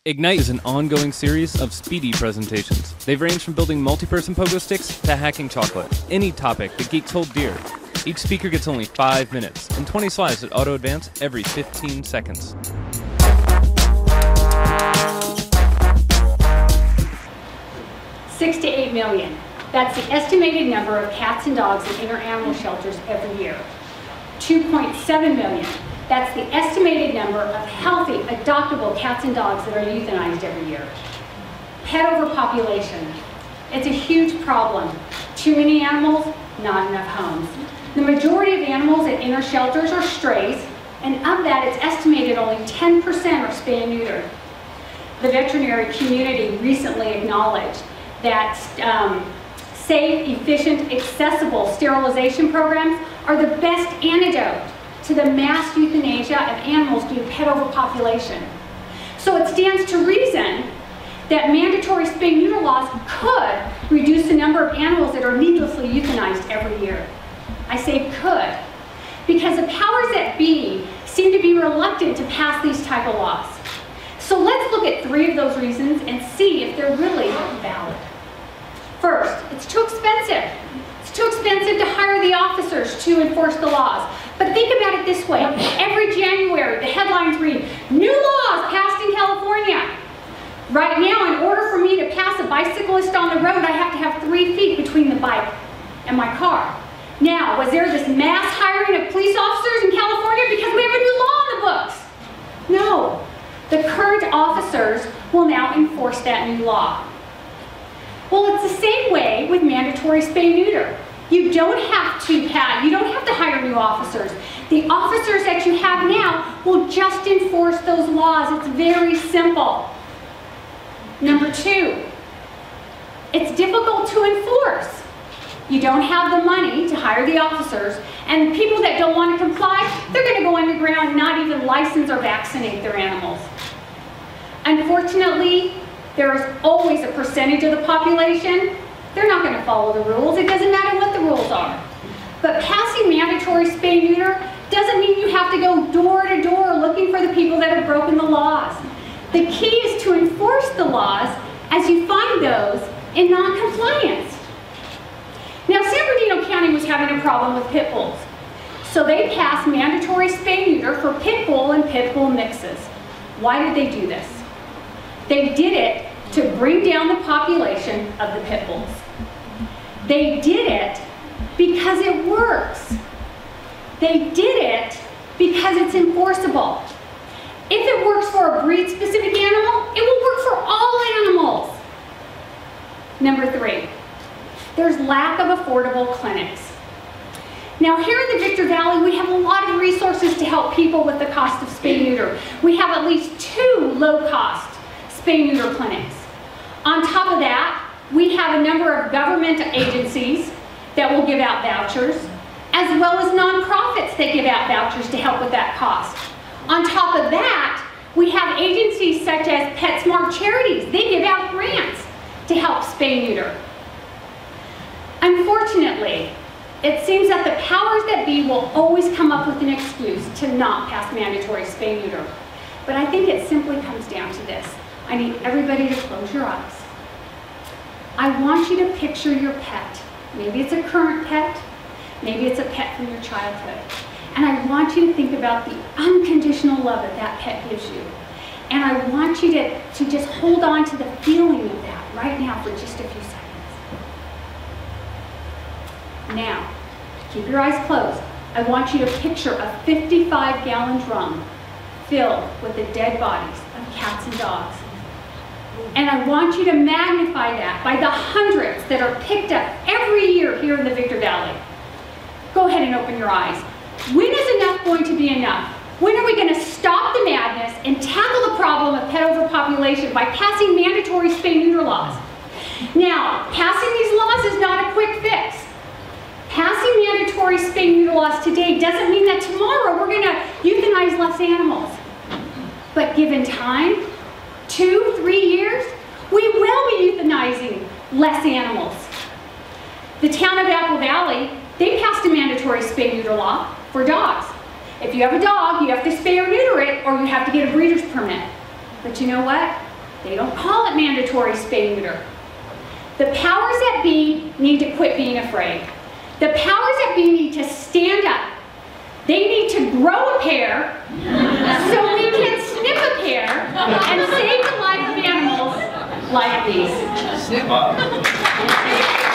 Ignite is an ongoing series of speedy presentations. They've ranged from building multi-person pogo sticks to hacking chocolate. Any topic the geeks hold dear. Each speaker gets only 5 minutes and 20 slides that auto-advance every 15 seconds. $6 to $8 million. That's the estimated number of cats and dogs in inner animal shelters every year. 2.7 million. That's the estimated number of healthy, adoptable cats and dogs that are euthanized every year. Pet overpopulation. It's a huge problem. Too many animals, not enough homes. The majority of animals in inner shelters are strays, and of that, it's estimated only 10% are spay and neutered. The veterinary community recently acknowledged that safe, efficient, accessible sterilization programs are the best antidote to the mass euthanasia of animals due to pet overpopulation. So it stands to reason that mandatory spay-neuter laws could reduce the number of animals that are needlessly euthanized every year. I say could, because the powers that be seem to be reluctant to pass these type of laws. So let's look at 3 of those reasons and see if they're really valid. First, it's too expensive. It's too expensive to hire the officers to enforce the laws. But think about it this way. Every January, the headlines read, "New laws passed in California." Right now, in order for me to pass a bicyclist on the road, I have to have 3 feet between the bike and my car. Now, was there this mass hiring of police officers in California because we have a new law in the books? No. The current officers will now enforce that new law. Well, it's the same way with mandatory spay-neuter. You don't have to hire new officers. The officers that you have now will just enforce those laws. It's very simple. Number 2, it's difficult to enforce. You don't have the money to hire the officers, and people that don't want to comply, they're going to go underground and not even license or vaccinate their animals. Unfortunately, there is always a percentage of the population, they're not going to follow the rules. It doesn't matter what the rules are. But passing mandatory spay-neuter doesn't mean you have to go door to door looking for the people that have broken the laws. The key is to enforce the laws as you find those in non-compliance. Now, San Bernardino County was having a problem with pit bulls. So they passed mandatory spay-neuter for pit bull and pit bull mixes. Why did they do this? They did it to bring down the population of the pit bulls. They did it because it works. They did it because it's enforceable. If it works for a breed-specific animal, it will work for all animals. Number 3, there's lack of affordable clinics. Now, here in the Victor Valley, we have a lot of resources to help people with the cost of spay-neuter. We have at least 2 low-cost spay-neuter clinics. On top of that, we have a number of government agencies that will give out vouchers, as well as nonprofits that give out vouchers to help with that cost. On top of that, we have agencies such as PetSmart Charities. They give out grants to help spay-neuter. Unfortunately, it seems that the powers that be will always come up with an excuse to not pass mandatory spay-neuter. But I think it simply comes down to this. I need everybody to close your eyes. I want you to picture your pet. Maybe it's a current pet, maybe it's a pet from your childhood. And I want you to think about the unconditional love that that pet gives you. And I want you to just hold on to the feeling of that right now for just a few seconds. Now, keep your eyes closed. I want you to picture a 55-gallon drum filled with the dead bodies of cats and dogs. And I want you to magnify that by the hundreds that are picked up every year here in the Victor Valley. Go ahead and open your eyes. When is enough going to be enough? When are we going to stop the madness and tackle the problem of pet overpopulation by passing mandatory spay-neuter laws? Now, passing these laws is not a quick fix. Passing mandatory spay-neuter laws today doesn't mean that tomorrow we're going to euthanize less animals. But given time, 2-3 years, we will be euthanizing less animals. The town of Apple Valley, they passed a mandatory spay-neuter law for dogs. If you have a dog, you have to spay or neuter it, or you have to get a breeder's permit. But you know what? They don't call it mandatory spay neuter. The powers that be need to quit being afraid. The powers that be need to stand up. They need to grow a pair so we can snip a pair and save the life of animals like these. Snip up.